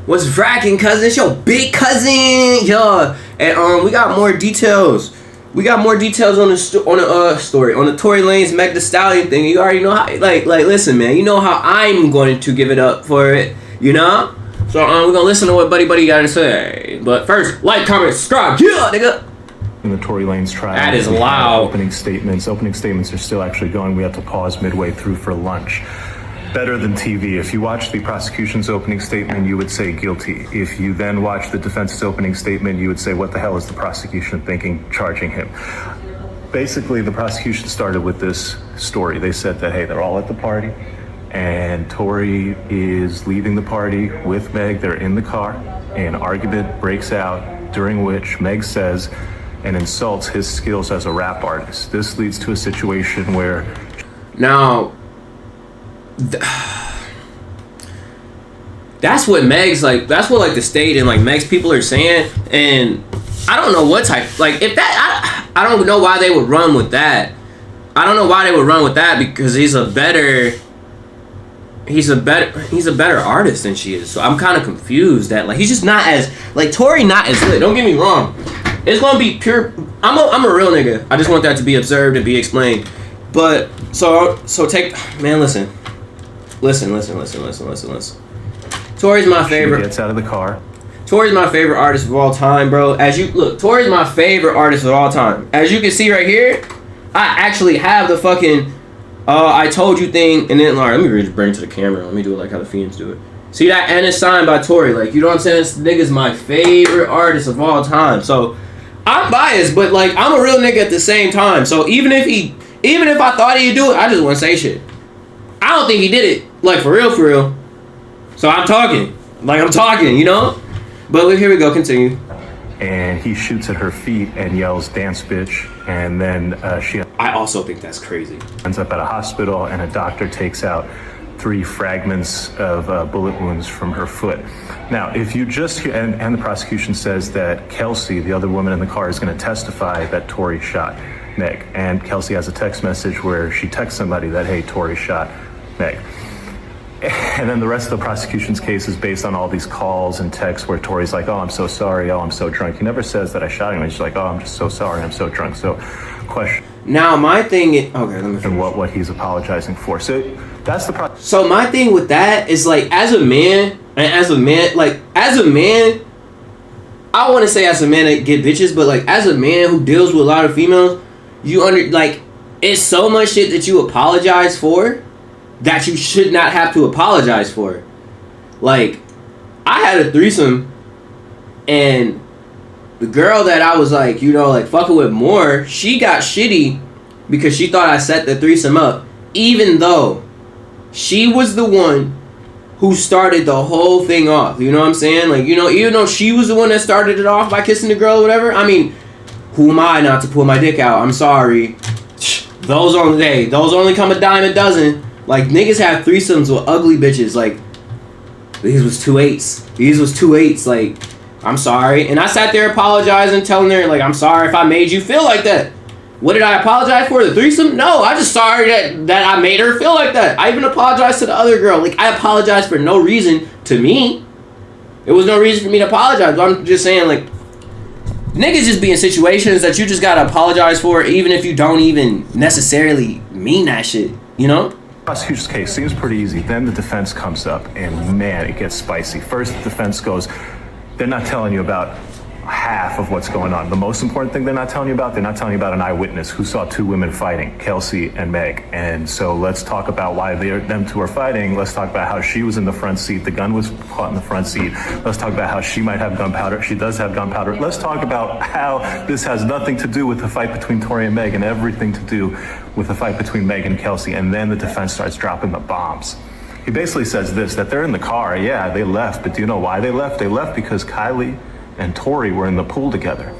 What's fracking, cousin? It's your big cousin, yo. And we got more details. We got more details on the story on the Tory Lanez Meg the Stallion thing. You already know how. Like, listen, man. You know how I'm going to give it up for it. You know. So we're gonna listen to what Buddy got to say. But first, like, comment, subscribe, yeah, nigga. In the Tory Lanez trial, that is loud. Opening statements are still actually going. We have to pause midway through for lunch. Better than TV. If you watch the prosecution's opening statement, you would say guilty. If you then watch the defense's opening statement, you would say, what the hell is the prosecution thinking, charging him? Basically, the prosecution started with this story. They said that, hey, they're all at the party, and Tory is leaving the party with Meg. They're in the car. An argument breaks out, during which Meg says and insults his skills as a rap artist. This leads to a situation where... Now... that's what Meg's like. That's what like the state and like Meg's people are saying, and I don't know what type. Like if that, I don't know why they would run with that. I don't know why they would run with that because he's a better artist than she is. So I'm kind of confused that like he's just not as like Tory not as good. Don't get me wrong. It's gonna be pure. I'm a real nigga. I just want that to be observed and be explained. But so take man. Listen. Tory's my favorite. She gets out of the car. Tory's my favorite artist of all time, bro. Tory's my favorite artist of all time. As you can see right here, I actually have the fucking I told you thing, and then let me just bring it to the camera. Let me do it like how the Fiends do it. See that? And it's signed by Tory. Like, you know what I'm saying? This nigga's my favorite artist of all time. So I'm biased, but like I'm a real nigga at the same time. So even if I thought he'd do it, I just wouldn't say shit. I don't think he did it. Like, for real. So I'm talking. You know? But here we go. Continue. And he shoots at her feet and yells, dance, bitch. And then I also think that's crazy. Ends up at a hospital, and a doctor takes out 3 fragments of bullet wounds from her foot. Now, if you just hear, and the prosecution says that Kelsey, the other woman in the car, is going to testify that Tory shot Meg. And Kelsey has a text message where she texts somebody that, hey, Tory shot Meg. And then the rest of the prosecution's case is based on all these calls and texts where Tory's like, oh, I'm so sorry, oh, I'm so drunk. He never says that I shot him. He's like, oh, I'm just so sorry, I'm so drunk. So, question. Now, my thing is... Okay, let me finish. And what he's apologizing for. So, that's the... So, my thing with that is, like, as a man, I want to say as a man that get bitches, but, like, as a man who deals with a lot of females, it's so much shit that you apologize for that you should not have to apologize for. Like, I had a threesome, and the girl that I was like, you know, like fucking with more, she got shitty because she thought I set the threesome up, even though she was the one who started the whole thing off. You know what I'm saying? Like, you know, even though she was the one that started it off by kissing the girl or whatever, I mean, who am I not to pull my dick out? I'm sorry. Those only come a dime a dozen. Like, niggas have threesomes with ugly bitches. Like, these was 2 8s. Like, I'm sorry. And I sat there apologizing, telling her, like, I'm sorry if I made you feel like that. What did I apologize for? The threesome? No, I just sorry that I made her feel like that. I even apologized to the other girl. Like, I apologized for no reason to me. There was no reason for me to apologize. But I'm just saying, like, niggas just be in situations that you just gotta apologize for, even if you don't even necessarily mean that shit, you know? Prosecution's case seems pretty easy. Then the defense comes up, and man, it gets spicy. First, the defense goes, they're not telling you about half of what's going on. The most important thing they're not telling you about an eyewitness who saw 2 women fighting, Kelsey and Meg. And so let's talk about why them 2 are fighting. Let's talk about how she was in the front seat. The gun was caught in the front seat. Let's talk about how she might have gunpowder. She does have gunpowder. Let's talk about how this has nothing to do with the fight between Tory and Meg and everything to do with the fight between Meg and Kelsey. And then the defense starts dropping the bombs. He basically says this, that they're in the car. Yeah, they left. But do you know why they left? They left because Kylie and Tory were in the pool together.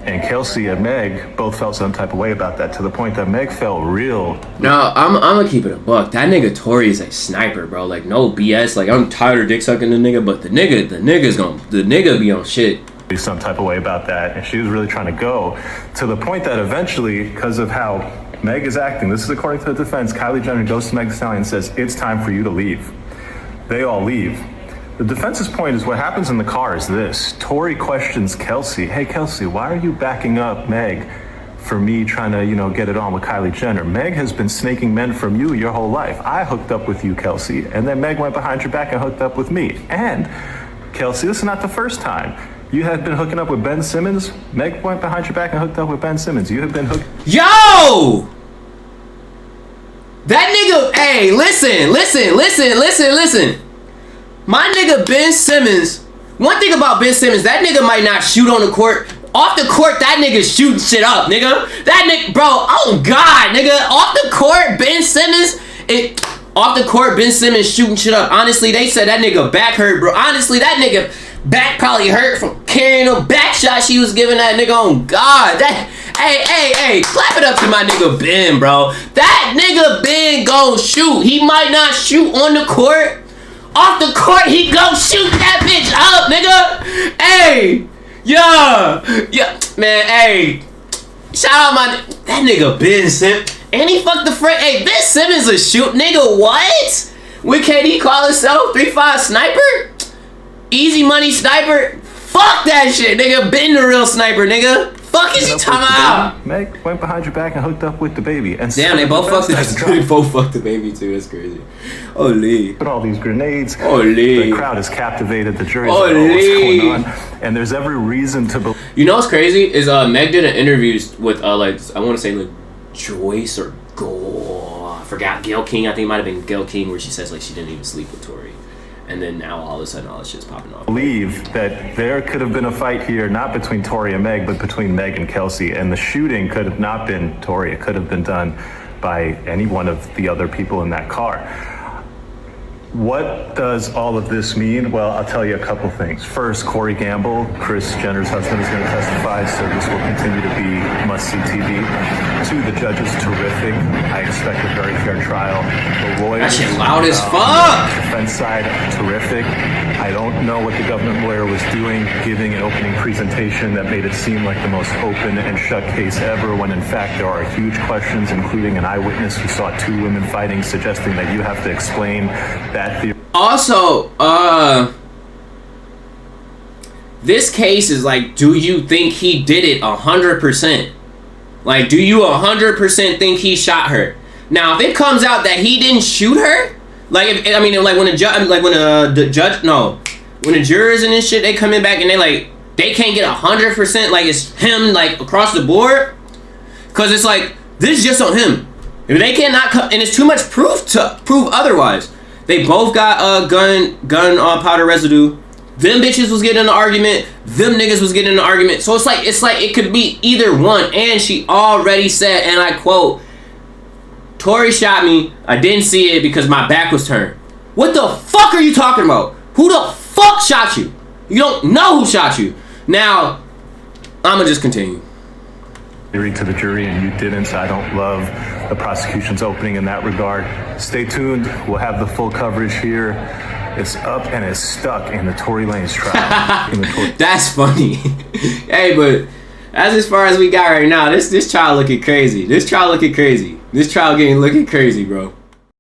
And Kelsey and Meg both felt some type of way about that, to the point that Meg felt real. No, I'm gonna keep it a buck. That nigga Tory is a sniper, bro. Like, no BS. Like, I'm tired of dick sucking the nigga, but the nigga be on shit. Some type of way about that. And she was really trying to go, to the point that eventually, because of how Meg is acting, this is according to the defense, Kylie Jenner goes to Meg Thee Stallion and says, it's time for you to leave. They all leave. The defense's point is what happens in the car is this. Tory questions Kelsey, hey, Kelsey, why are you backing up Meg for me trying to, get it on with Kylie Jenner? Meg has been snaking men from you your whole life. I hooked up with you, Kelsey, and then Meg went behind your back and hooked up with me. And, Kelsey, this is not the first time. You had been hooking up with Ben Simmons. Meg went behind your back and hooked up with Ben Simmons. You have been hooked... Yo! That nigga, hey, listen. My nigga Ben Simmons, one thing about Ben Simmons, that nigga might not shoot on the court. Off the court, that nigga shooting shit up, nigga. That nigga, bro, oh God, nigga. Off the court, Ben Simmons shooting shit up. Honestly, they said that nigga back hurt, bro. Honestly, that nigga back probably hurt from carrying them back shots she was giving that nigga on God. That, hey, clap it up to my nigga Ben, bro. That nigga Ben gon' shoot. He might not shoot on the court. Off the court, he gon' shoot that bitch up, nigga. Hey, yeah, man, hey. Shout out that nigga Ben Simmons. And he fucked the friend. Hey, Ben Simmons a shoot, nigga, what? When KD call himself 3-5 sniper? Easy money sniper? Fuck that shit, nigga. Ben the real sniper, nigga. Fuck is he talking about? Meg went behind your back and hooked up with the baby. And damn, they both fucked the baby too. That's crazy. Holy. Put all these grenades. Holy. The crowd is captivated. The jury's like, oh, what's going on? And there's every reason to believe. You know what's crazy is Meg did an interview with I want to say like Joyce or I forgot, Gail King. I think it might have been Gail King, where she says like she didn't even sleep with Tory. And then now all of a sudden all this shit's popping off. Believe that there could have been a fight here, not between Tory and Meg, but between Meg and Kelsey. And the shooting could have not been Tory. It could have been done by any one of the other people in that car. What does all of this mean? Well, I'll tell you a couple things. First, Corey Gamble, Kris Jenner's husband, is going to testify, so this will continue to be must-see TV. Two, the judge is terrific. I expect a very fair trial. The lawyers, that shit loud as fuck. Defense side, terrific. I don't know what the government lawyer was doing, giving an opening presentation that made it seem like the most open and shut case ever, when in fact there are huge questions, including an eyewitness who saw two women fighting, suggesting that you have to explain that theory. Also, this case is like, do you think he did it 100%? Like, do you 100% think he shot her? Now, if it comes out that he didn't shoot her, like, when the jurors and this shit, they come in back and they can't get 100%, like it's him, like across the board, because it's like this is just on him. If they cannot come, and it's too much proof to prove otherwise. They both got gun powder residue. Them bitches was getting in an argument. Them niggas was getting in an argument. So it's like it could be either one. And she already said, and I quote, Tory shot me. I didn't see it because my back was turned. What the fuck are you talking about? Who the fuck shot you? You don't know who shot you. Now, I'ma just continue. To the jury, and you didn't, so I don't love the prosecution's opening in that regard. Stay tuned. We'll have the full coverage here. It's up and it's stuck in the Tory Lanez trial. That's funny. Hey, but as far as we got right now, this trial looking crazy. This trial looking crazy, bro.